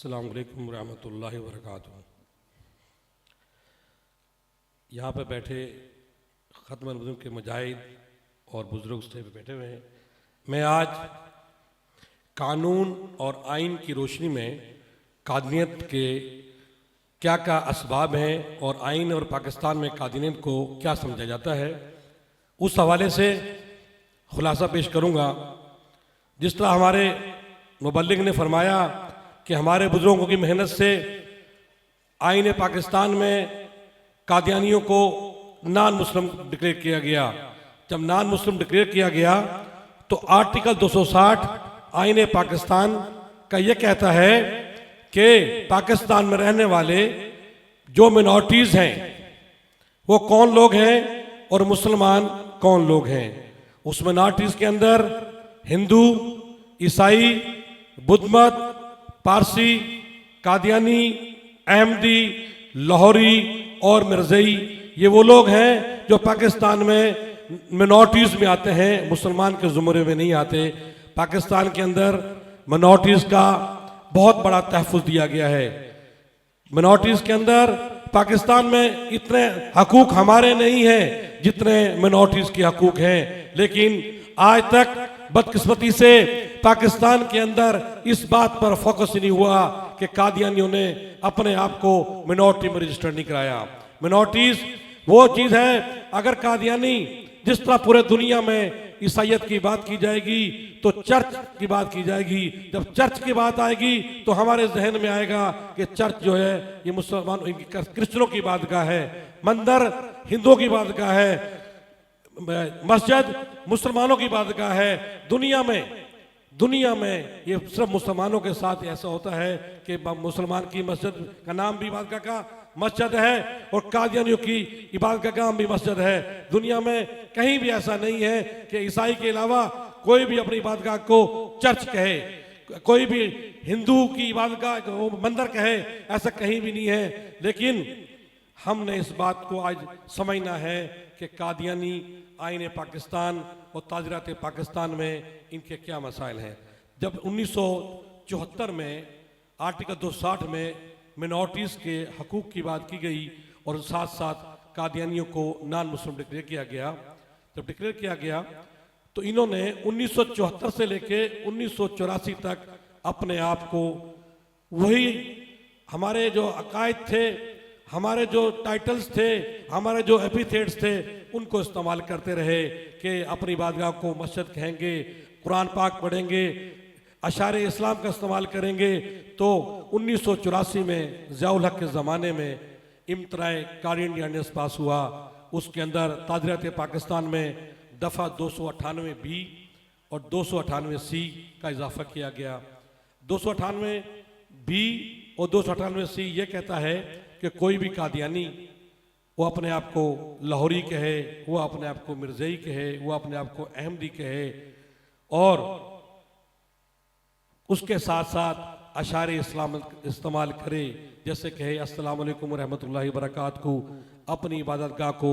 अस्सलाम वालेकुम रहमतुल्लाहि व बरकातुहू। यहाँ पे बैठे ख़त्म नबूवत के मुजाहिद और बुज़ुर्ग स्टेज पे बैठे हुए हैं। मैं आज कानून और आइन की रोशनी में कादियत के क्या क्या असबाब हैं और आइन और पाकिस्तान में कादियत को क्या समझा जाता है, उस हवाले से खुलासा पेश करूँगा। जिस तरह हमारे मुबल्लिग ने फरमाया कि हमारे बुजुर्गों की मेहनत से आइन पाकिस्तान में कादियानियों को नॉन मुस्लिम डिक्लेयर किया गया। जब नॉन मुस्लिम डिक्लेयर किया गया तो आर्टिकल 260 आइन पाकिस्तान का यह कहता है कि पाकिस्तान में रहने वाले जो मिनॉरिटीज़ हैं वो कौन लोग हैं और मुसलमान कौन लोग हैं। उस मिनॉरिटीज़ के अंदर हिंदू, ईसाई, बुद्ध मत, पारसी, कादियानी, अहमदी, लाहौरी और मिर्ज़ई, ये वो लोग हैं जो पाकिस्तान में मिनॉरिटीज़ में आते हैं, मुसलमान के ज़ुमरे में नहीं आते। पाकिस्तान के अंदर मिनॉरिटीज़ का बहुत बड़ा तहफ़्फ़ुज़ दिया गया है। मिनॉरिटीज़ के अंदर पाकिस्तान में इतने हकूक़ हमारे नहीं हैं जितने मिनॉरिटीज़ के हकूक़ हैं, लेकिन आज तक बदकिस्मती से पाकिस्तान के अंदर इस बात पर फोकस नहीं हुआ कि कादियानियों ने अपने आप को मिनॉरिटी में रजिस्टर नहीं कराया। मिनॉरिटीज़ वो चीज़ है, अगर कादियानी जिस तरह पूरे दुनिया में ईसाइयत की बात की जाएगी तो चर्च की बात की जाएगी। जब चर्च की बात आएगी तो हमारे जहन में आएगा कि चर्च जो है ये मुसलमान क्रिश्चियनों की बादगाह है, मंदिर हिंदुओं की बादगाह है, मस्जिद मुसलमानों की बादगाह है। दुनिया में ये सिर्फ मुसलमानों के साथ ऐसा होता है कि मुसलमान की मस्जिद का नाम भी इबादत का मस्जिद है और कादियानियों की इबादत का नाम भी मस्जिद है। दुनिया में कहीं भी ऐसा नहीं है कि ईसाई के अलावा कोई भी अपनी इबादतगाह को चर्च कहे, कोई भी हिंदू की इबादतगाह को मंदिर कहे, ऐसा कहीं भी नहीं है। लेकिन हमने इस बात को आज समझना है कि कादियानी आइन पाकिस्तान और ताज़रात पाकिस्तान में इनके क्या मसाइल हैं। जब 1974 में आर्टिकल 260 में मिनॉरिटीज़ के हकूक़ की बात की गई और साथ साथ कादियानियों को नॉन मुस्लिम डिक्लेयर किया गया, जब डिक्लेयर किया गया तो इन्होंने 1974 से लेके 1984 तक अपने आप को वही हमारे जो अकायद थे, हमारे जो टाइटल्स थे, हमारे जो एपिथेट्स थे, उनको इस्तेमाल करते रहे कि अपनी बादगाह को मस्जिद कहेंगे, कुरान पाक पढ़ेंगे, अशारे इस्लाम का इस्तेमाल करेंगे। तो 1984 में ज़ियाउल हक के ज़माने में इम्तनाए कारी इंडिया पास हुआ। उसके अंदर ताज़रात पाकिस्तान में दफ़ा 298B और 298C का इजाफा किया गया। 298B और 298C ये कहता है कि कोई भी कादियानी वो अपने आप को लाहौरी कहे, वो अपने आप को मिर्ज़ई कहे, वो अपने आप को अहमदी कहे और उसके साथ साथ अशारे इस्लाम इस्तेमाल करे, जैसे कहे अस्सलाम वालेकुम रहमतुल्लाहि व बरकातहू, अपनी इबादतगाह को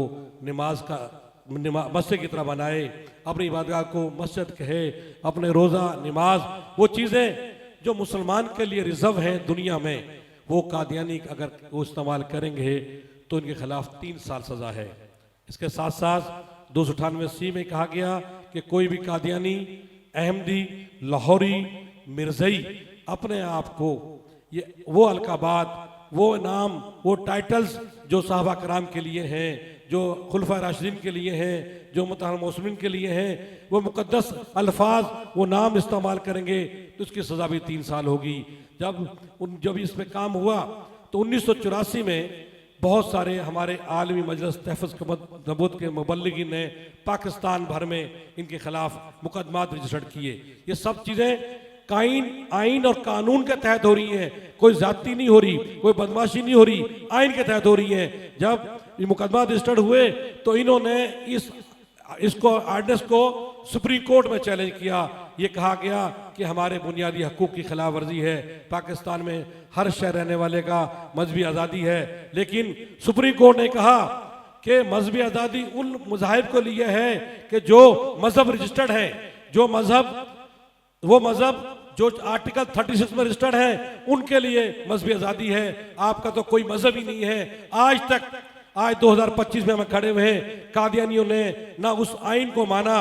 मस्जिद की तरह बनाए, अपनी इबादतगाह को मस्जिद कहे, अपने रोज़ा नमाज वो चीज़ें जो मुसलमान के लिए रिजर्व हैं दुनिया में, वो कादियानी अगर वो इस्तेमाल करेंगे तो इनके खिलाफ 3 साल सज़ा है। इसके साथ साथ 298C में कहा गया कि कोई भी कादियानी, अहमदी, लाहौरी, मिर्ज़ई अपने आप को ये वो अलकाबात, वो नाम, वो टाइटल्स जो साहबा कराम के लिए हैं, जो खुलफा राशिदीन के लिए हैं, जो मुतहर्रम मौसूमीन के लिए हैं, वो मुक़द्दस अल्फाज वो नाम इस्तेमाल करेंगे तो उसकी सज़ा भी 3 साल होगी। जब इस पे काम हुआ तो 1984 में बहुत सारे हमारे आलमी मजलिस तहफ़्फ़ुज़ नबूवत के मुबल्लिगीन ने पाकिस्तान भर में इनके खिलाफ मुकदमात रजिस्टर्ड किए। ये सब चीज़ें आइन और कानून के तहत हो रही हैं, कोई ज़्यादती नहीं हो रही, कोई बदमाशी नहीं हो रही, आइन के तहत हो रही हैं। जब ये मुकदमा रजिस्टर्ड हुए तो इन्होंने इसको आर्डिनेंस को सुप्रीम कोर्ट में चैलेंज किया। ये कहा गया कि हमारे बुनियादी हकूक़ की खिलाफ वर्जी है, पाकिस्तान में हर शहर रहने वाले का मजहबी आज़ादी है, लेकिन सुप्रीम कोर्ट ने कहा कि मजहबी आज़ादी उन मज़ाहिब को लिए है कि जो मज़हब रजिस्टर्ड है, वो मज़हब जो आर्टिकल 36 में रजिस्टर्ड है उनके लिए मजहबी आज़ादी है। आपका तो कोई मजहब ही नहीं है। आज 2025 में हम खड़े हुए हैं, कादियानियों ने ना उस आइन को माना,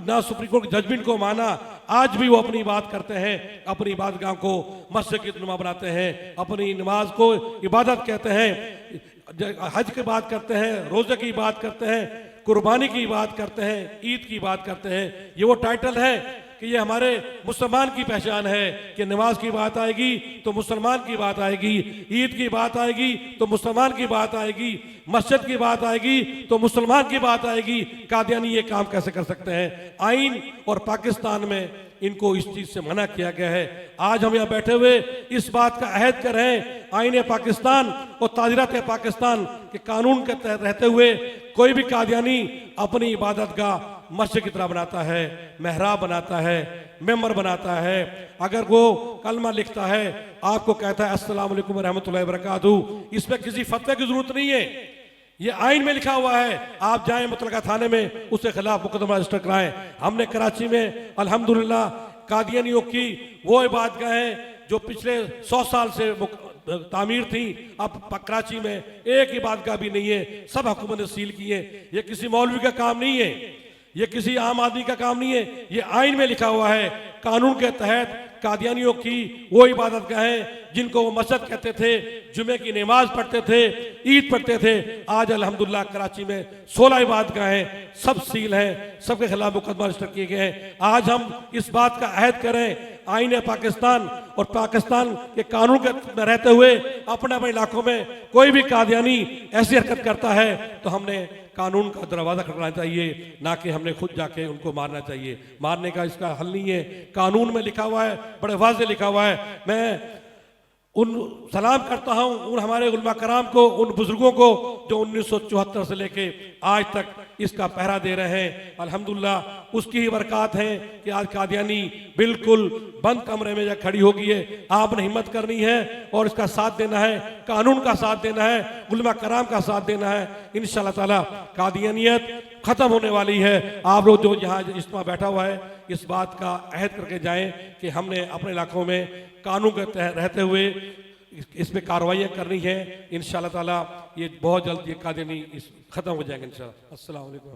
ना सुप्रीम कोर्ट के जजमेंट को माना। आज भी वो अपनी बात करते हैं, अपनी इबादतगाह को मस्जिद की नुमा बनाते हैं, अपनी नमाज को इबादत कहते हैं, हज की बात करते हैं, रोजे की बात करते हैं, कुर्बानी की बात करते हैं, ईद की बात करते हैं। ये वो टाइटल है कि ये हमारे मुसलमान की पहचान है कि नमाज की बात आएगी तो मुसलमान की बात आएगी, ईद की बात आएगी तो मुसलमान की बात आएगी, मस्जिद की बात आएगी तो मुसलमान की बात आएगी। कादियानी ये काम कैसे कर सकते हैं? आइन और पाकिस्तान में इनको इस चीज से मना किया गया है। आज हम यहाँ बैठे हुए इस बात का अहद कर रहे हैं, आइन पाकिस्तान और ताजीरात पाकिस्तान के कानून के तहत रहते हुए कोई भी कादियानी अपनी इबादत गाह मस्जिद की तरह बनाता है, मेहराब बनाता है, मेंबर बनाता है, अगर वो कलमा लिखता है, आपको कहता है अस्सलाम वालेकुम रहमतुल्लाहि व बरकातहू, इसमें किसी फतवे की जरूरत नहीं है, ये आइन में लिखा हुआ है। आप जाएं मुतलका थाने में, उसके खिलाफ मुकदमा रजिस्टर कराएं। हमने कराची में अल्हम्दुलिल्लाह कादियानियों की वो इबादतगाहें जो पिछले 100 साल से तामीर थी, अब कराची में एक इबादतगाह भी नहीं है, सब हुकूमत ने सील की है। ये किसी मौलवी का काम नहीं है, ये किसी आम आदमी का काम नहीं है, ये आइन में लिखा हुआ है। कानून के तहत कादियानियों की वो इबादतगाहें जिनको वो मस्जिद कहते थे, जुमे की नमाज पढ़ते थे, ईद पढ़ते थे, आज अल्हम्दुलिल्लाह कराची में 16 इबादतगाहें सब सील हैं, सबके खिलाफ मुकदमा रजिस्टर किए गए हैं। आज हम इस बात का अहद करें, आईन पाकिस्तान और पाकिस्तान के कानून के में रहते हुए अपने अपने इलाकों में कोई भी कादियानी ऐसी हरकत करता है तो हमने कानून का दरवाज़ा खटखटाना चाहिए, ना कि हमने खुद जाके उनको मारना चाहिए। मारने का इसका हल नहीं है, कानून में लिखा हुआ है, बड़े वाज़े लिखा हुआ है। मैं उन सलाम करता हूँ उन हमारे उलमा कराम को, उन बुजुर्गों को जो 1974 से लेके आज तक इसका पहरा दे रहे हैं। अल्हम्दुलिल्लाह उसकी ही बरकत है कि आज कादियानी बिल्कुल बंद कमरे में खड़ी होगी है। आपने हिम्मत करनी है और इसका साथ देना है, कानून का साथ देना है, उलमा कराम का साथ देना है। इंशाअल्लाह ताला कादियानियत खत्म होने वाली है। आप लोग जो यहाँ इज्तिमा बैठा हुआ है, इस बात का अहद करके जाएं कि हमने अपने इलाकों में कानून के तहत रहते हुए इस पे कार्रवाइयाँ करनी है। इंशाअल्लाह ताला ये बहुत जल्द ये कादियानी खत्म हो जाएगा इंशाअल्लाह। अस्सलाम वालेकुम।